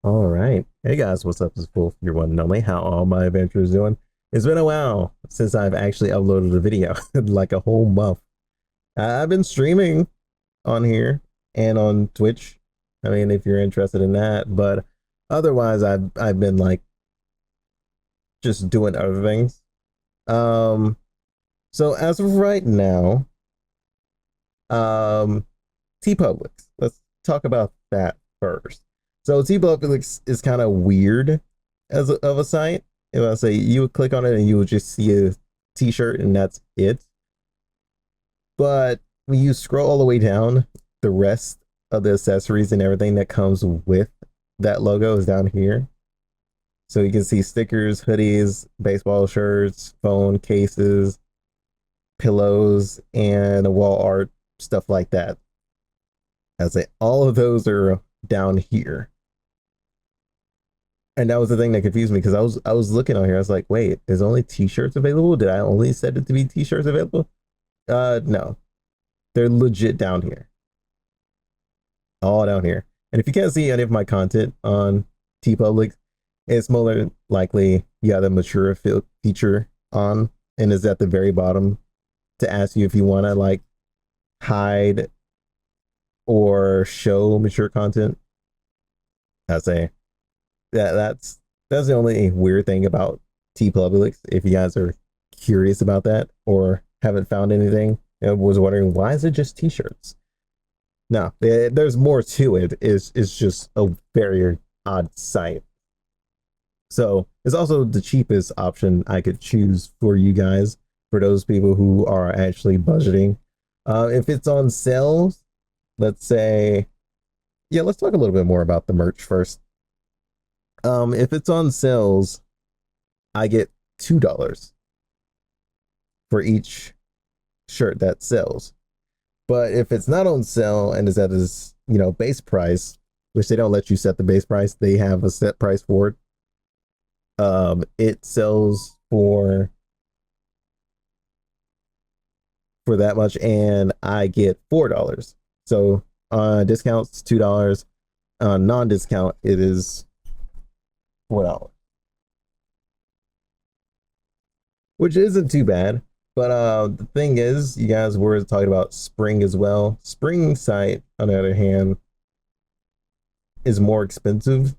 All right. Hey guys, what's up? It's Wolf, your one and only. How all my adventures doing? It's been a while since I've actually uploaded a video, like a whole month. I've been streaming on here and on Twitch. I mean, if you're interested in that, but otherwise, I've been like just doing other things. Um, so as of right now, um, TeePublic. Let's talk about that first. So TeePublic is kind of weird of a site. If I say you would click on it and you would just see a T-shirt and that's it. But when you scroll all the way down, the rest of the accessories and everything that comes with that logo is down here. So you can see stickers, hoodies, baseball shirts, phone cases, pillows, and wall art, stuff like that. I say all of those are down here. And that was the thing that confused me because I was looking on here. I was like, wait, there's only t-shirts available? Did I only set it to be t-shirts available? No. They're legit down here. All down here. And if you can't see any of my content on TeePublic, it's more likely you have the mature feature on and is at the very bottom to ask you if you want to like hide or show mature content. I say that's the only weird thing about TeePublic. If you guys are curious about that or haven't found anything, and was wondering why is it just t-shirts? No, there's more to it. It's just a very odd site. So it's also the cheapest option I could choose for you guys, for those people who are actually budgeting. If it's on sales, let's say, yeah, let's talk a little bit more about the merch first. If it's on sales, I get $2 for each shirt that sells. But if it's not on sale and is at this, base price, which they don't let you set the base price, they have a set price for it. It sells for that much, and I get $4. So discounts $2. Non-discount, it is $4, which isn't too bad. But the thing is, you guys were talking about spring as well. Spring site, on the other hand, is more expensive.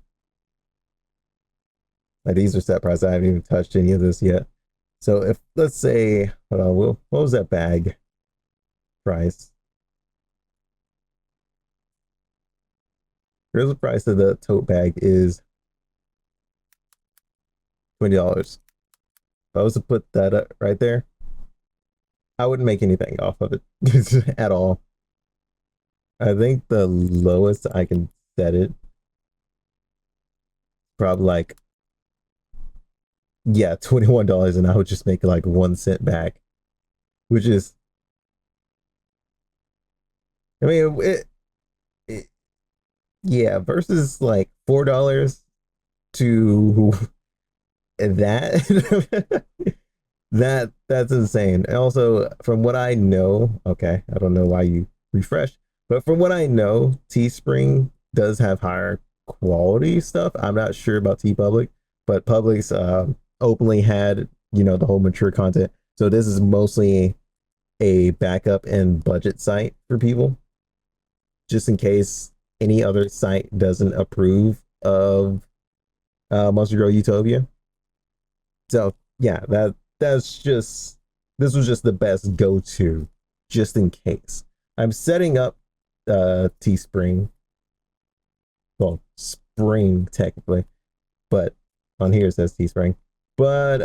Like these are set price. I haven't even touched any of this yet. So if let's say, hold on, what was that bag price? Here's the price of the tote bag is $20. If I was to put that up right there, I wouldn't make anything off of it at all. I think the lowest I can set it, probably like, yeah, $21, and I would just make like 1 cent back, which is, I mean, it yeah, versus like $4 to that. That's insane. And also, from what I know, okay, I don't know why you refresh, but from what I know, Teespring does have higher quality stuff. I'm not sure about TeePublic, but Publix openly had the whole mature content. So this is mostly a backup and budget site for people, just in case any other site doesn't approve of Monster Grow Utopia. So yeah, this was just the best go to, just in case. I'm setting up Teespring, well, Spring technically, but on here it says Teespring. But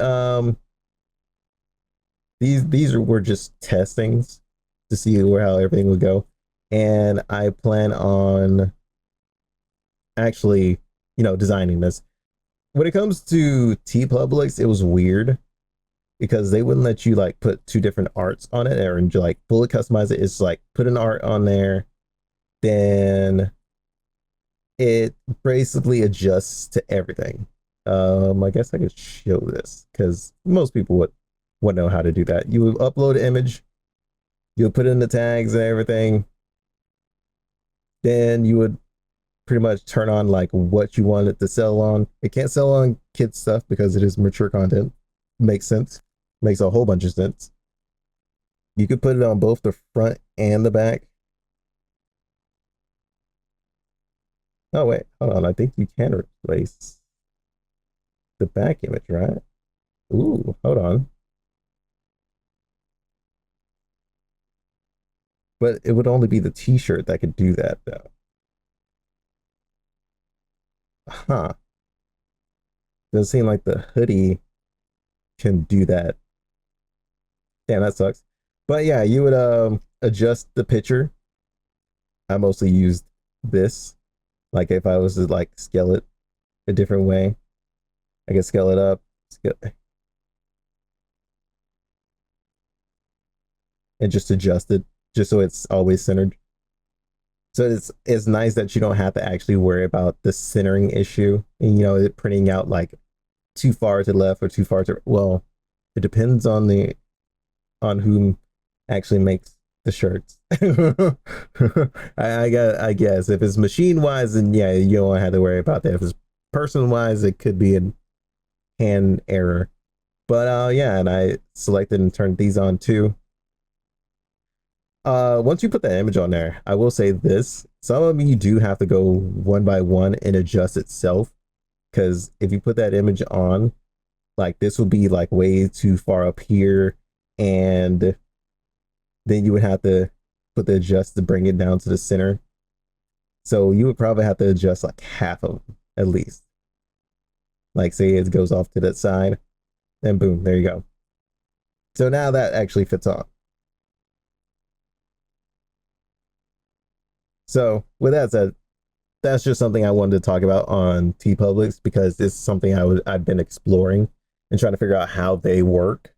these were just testings to see where how everything would go, and I plan on actually designing this. When it comes to TeePublic, it was weird because they wouldn't let you like put two different arts on it or like fully customize it. It's like put an art on there, then it basically adjusts to everything. I guess I could show this because most people would know how to do that. You would upload an image, you would put in the tags and everything, then you would pretty much turn on like what you want it to sell on. It can't sell on kids stuff because it is mature content. Makes sense. Makes a whole bunch of sense. You could put it on both the front and the back. Oh wait, hold on. I think you can replace the back image, right? Ooh, hold on. But it would only be the t-shirt that could do that though. Huh. Doesn't seem like the hoodie can do that. Damn, that sucks. But yeah, you would adjust the picture. I mostly used this. Like if I was to like scale it a different way, I could scale it up, scale, and just adjust it just so it's always centered. So it's nice that you don't have to actually worry about the centering issue and it printing out like too far to the left or too far to well, it depends on whom actually makes the shirts. I guess if it's machine wise, then yeah, you don't have to worry about that. If it's person wise, it could be a hand error. But yeah, and I selected and turned these on too. Once you put that image on there, I will say this: some of you do have to go one by one and adjust itself, because if you put that image on, like this will be like way too far up here, and then you would have to put the adjust to bring it down to the center. So you would probably have to adjust like half of them at least. Like say it goes off to that side, and boom, there you go. So now that actually fits on. So with that said, that's just something I wanted to talk about on TeePublic because it's something I've been exploring and trying to figure out how they work.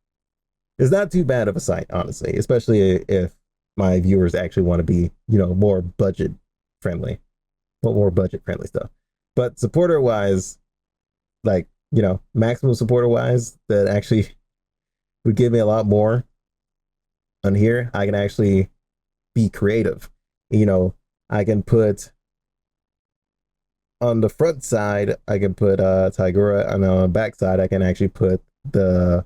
It's not too bad of a site, honestly, especially if my viewers actually want to be, more budget friendly, want more budget friendly stuff. But supporter wise, like, maximum supporter wise, that actually would give me a lot more on here. I can actually be creative. I can put on the front side, I can put Tigura, and on the back side, I can actually put the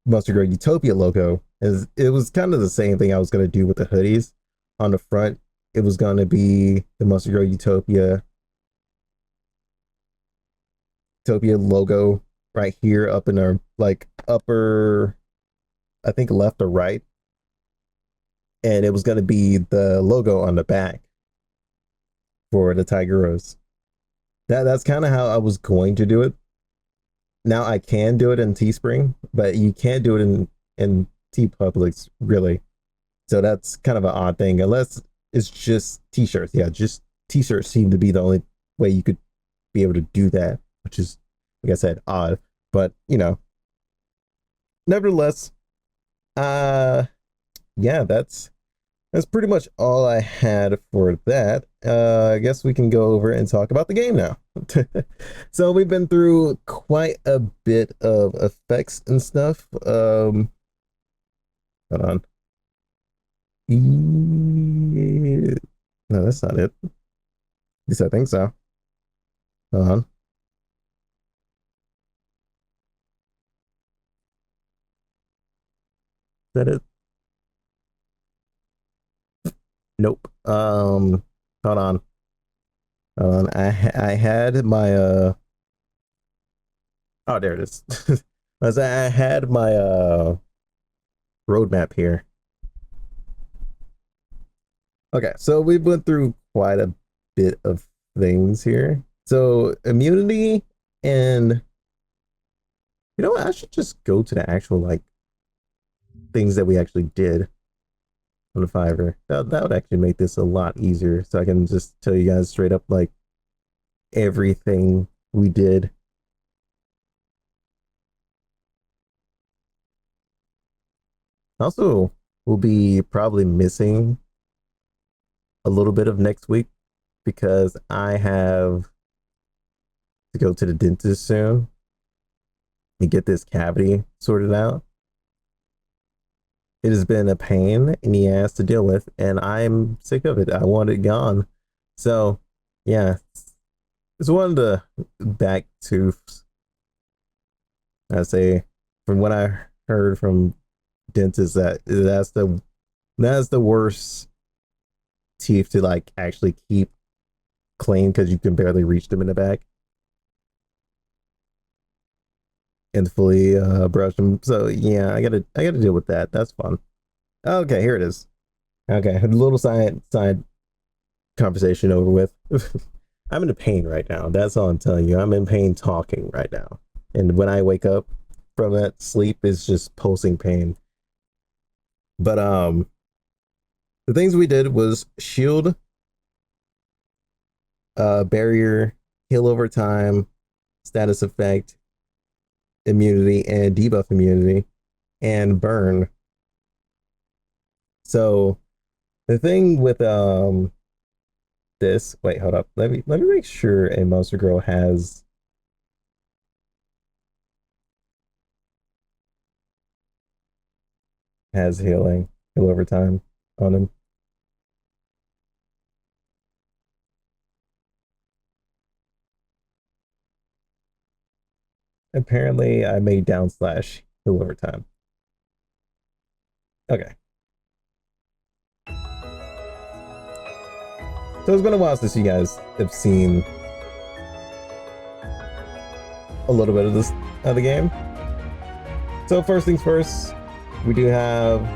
Monster Girl Utopia logo. It was kind of the same thing I was going to do with the hoodies. On the front, it was going to be the Monster Girl Utopia logo right here up in our like upper, I think left or right. And it was going to be the logo on the back for the Tigers. That's kind of how I was going to do it. Now I can do it in Teespring, but you can't do it in TeePublic really. So that's kind of an odd thing, unless it's just t-shirts. Yeah, just t-shirts seem to be the only way you could be able to do that, which is, like I said, odd. But nevertheless, yeah, that's pretty much all I had for that. I guess we can go over and talk about the game now. So we've been through quite a bit of effects and stuff. Hold on. No, that's not it. At least I think so. Hold on. Is that it? Nope. Hold on. Hold on. I had my oh, there it is. As I had my roadmap here. Okay, so we went through quite a bit of things here. So immunity, and I should just go to the actual like things that we actually did on the Fiverr. That would actually make this a lot easier, so I can just tell you guys straight up like everything we did. Also, we'll be probably missing a little bit of next week because I have to go to the dentist soon and get this cavity sorted out. It has been a pain in the ass to deal with, and I'm sick of it. I want it gone. So yeah, it's one of the back tooths. I say, from what I heard from dentists, that's the worst teeth to like actually keep clean because you can barely reach them in the back and fully brush them. So yeah, I gotta deal with that. That's fun. Okay, here it is. Okay, a little side conversation over with. I'm in pain right now. That's all I'm telling you. I'm in pain talking right now. And when I wake up from that sleep, it's just pulsing pain. But the things we did was shield, barrier, heal over time, status effect, immunity, and debuff immunity, and burn. So the thing with this, wait, hold up. Let me make sure a Monster Girl has heal over time on him. Apparently I made down slash heal over time. Okay. So it's been a while since you guys have seen a little bit of this of the game. So first things first, we do have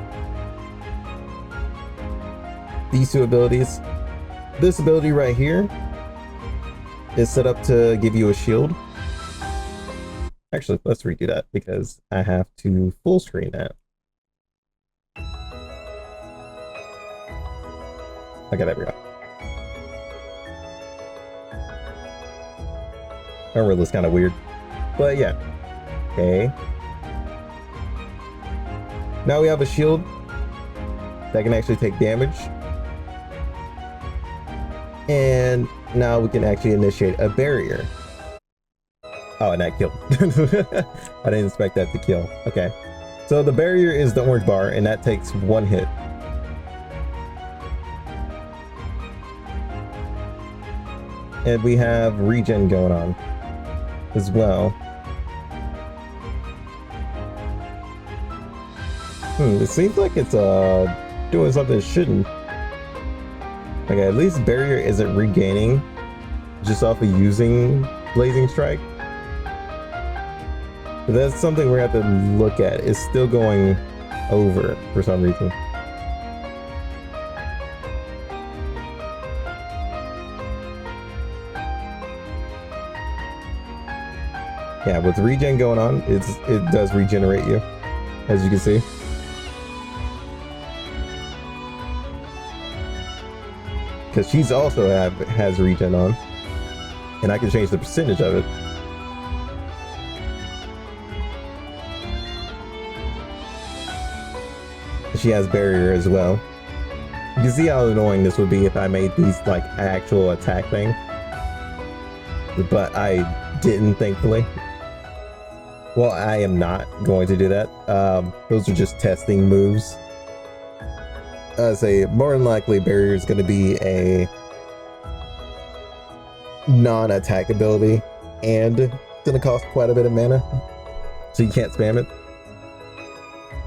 these two abilities. This ability right here is set up to give you a shield. Actually, let's redo that because I have to full screen that. Okay, there we go. That really looks kind of weird, but yeah. Okay. Now we have a shield that can actually take damage. And now we can actually initiate a barrier. Oh, and that killed. I didn't expect that to kill. Okay. So the barrier is the orange bar, and that takes one hit. And we have regen going on as well. It seems like it's doing something it shouldn't. Okay, at least barrier isn't regaining just off of using Blazing Strike. But that's something we're gonna have to look at. It's still going over for some reason. Yeah, with regen going on, it does regenerate you, as you can see. Because she's also has regen on, and I can change the percentage of it. She has barrier as well. You can see how annoying this would be if I made these like actual attack thing, but I didn't, thankfully. Well, I am not going to do that. Those are just testing moves. I say more than likely barrier is going to be a non-attack ability, and it's going to cost quite a bit of mana, so you can't spam it,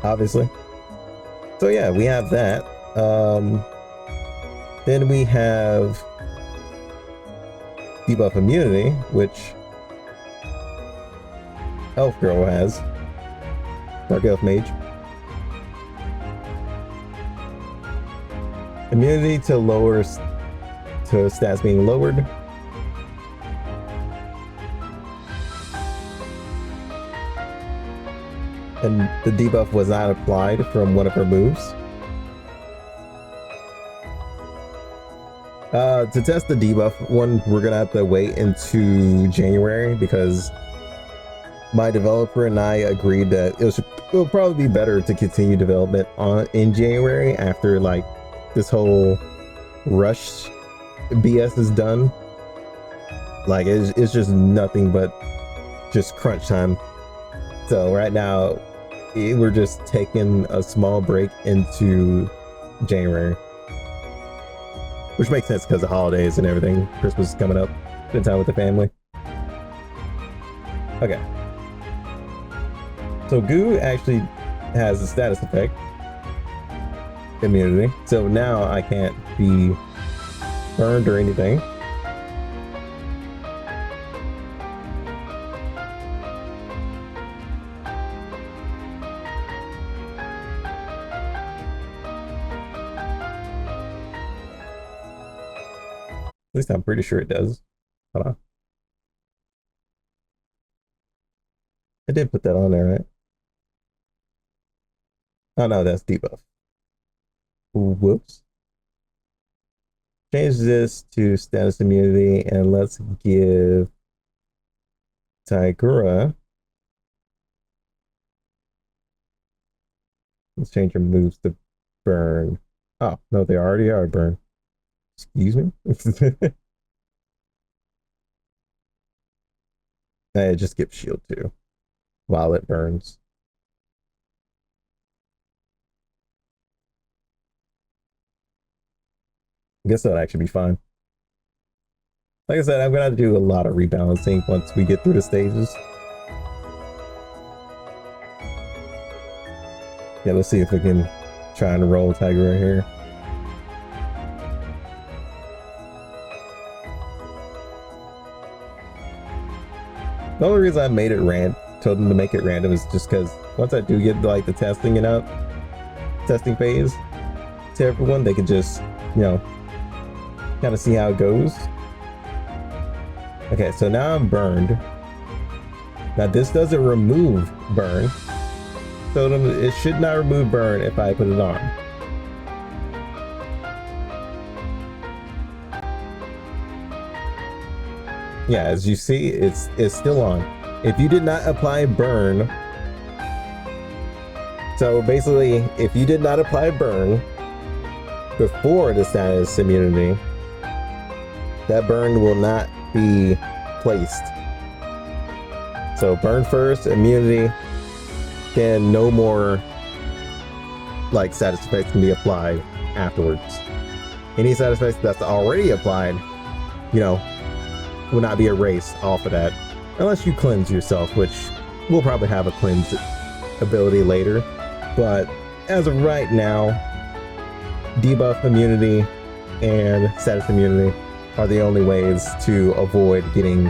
obviously. So yeah, we have that. Then we have debuff immunity, which Elf Girl has. Dark Elf Mage. Immunity to stats being lowered. And the debuff was not applied from one of her moves. To test the debuff one, we're gonna have to wait into January because my developer and I agreed that it'll probably be better to continue development in January after like this whole rush BS is done. Like it's just nothing but just crunch time. So right now we're just taking a small break into January. which makes sense because of holidays and everything. Christmas is coming up. Spend time with the family. Okay. So goo actually has a status effect. Immunity. So now I can't be burned or anything. At least I'm pretty sure it does. Hold on. I did put that on there, right? Oh no, that's debuff. Whoops. Change this to status immunity and let's give Tigura. Let's change your moves to burn. Oh, no, they already are burn. Excuse me? I just give shield too while it burns. I guess that'll actually be fine. Like I said, I'm gonna have to do a lot of rebalancing once we get through the stages. Yeah, let's see if we can try and roll Tiger right here. The only reason I made it told them to make it random is just because once I do get like the testing phase to everyone, they can just, you know, kind of see how it goes. Okay, so now I'm burned. Now this doesn't remove burn. So it should not remove burn if I put it on. Yeah, as you see, it's still on. If you did not apply burn, so basically, if you did not apply burn before the status immunity, that burn will not be placed. So burn first, immunity, then no more like status effects can be applied afterwards. Any status effects that's already applied, you know, will not be erased off of that unless you cleanse yourself, which we'll probably have a cleanse ability later. But as of right now, debuff immunity and status immunity are the only ways to avoid getting,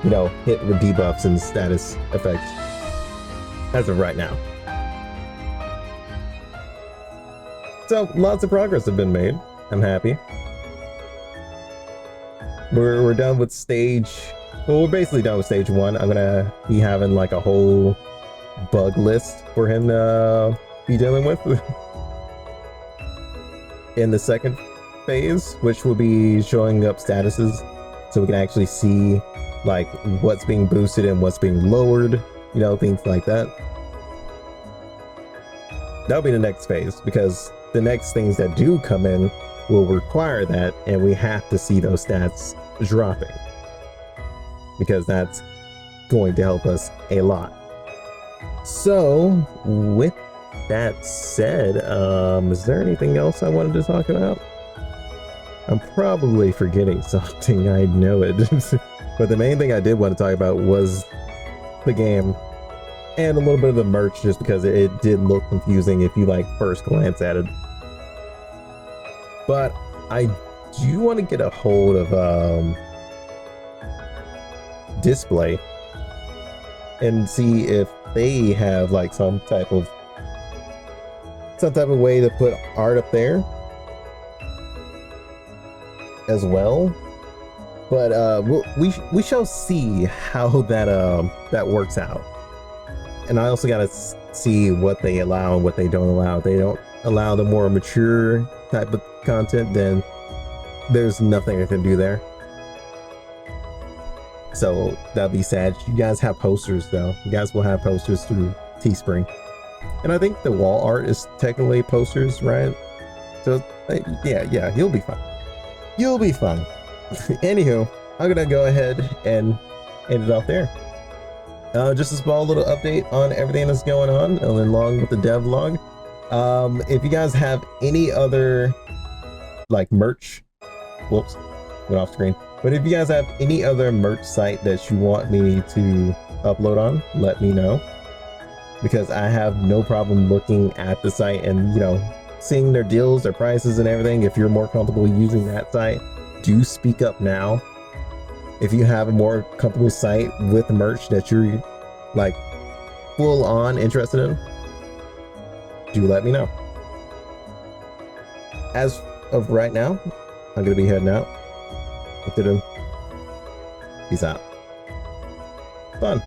you know, hit with debuffs and status effects as of right now. So lots of progress have been made. I'm happy. We're done with stage, well, we're basically done with stage 1. I'm gonna be having like a whole bug list for him to be dealing with in the second phase, which will be showing up statuses so we can actually see like what's being boosted and what's being lowered, you know, things like that. That'll be the next phase, because the next things that do come in will require that, and we have to see those stats dropping, because that's going to help us a lot. So with that said, is there anything else I wanted to talk about? I'm probably forgetting something, I know it. But the main thing I did want to talk about was the game and a little bit of the merch, just because it did look confusing if you like first glance at it. But I do want to get a hold of Display and see if they have like some type of way to put art up there as well. But we shall see how that works out. And I also gotta see what they allow and what they don't allow. If they don't allow the more mature type of content, then there's nothing I can do there. So that'd be sad. You guys have posters though. You guys will have posters through Teespring. And I think the wall art is technically posters, right? So yeah, you'll be fine. You'll be fine. Anywho, I'm gonna go ahead and end it off there. Just a small little update on everything that's going on along with the devlog. If you guys have any other like merch. Whoops, went off screen. But if you guys have any other merch site that you want me to upload on, let me know, because I have no problem looking at the site and, you know, seeing their deals, their prices and everything. If you're more comfortable using that site, do speak up now. If you have a more comfortable site with merch that you're like full on interested in, do let me know. As of right now, I'm gonna be heading out. Peace out. Fun.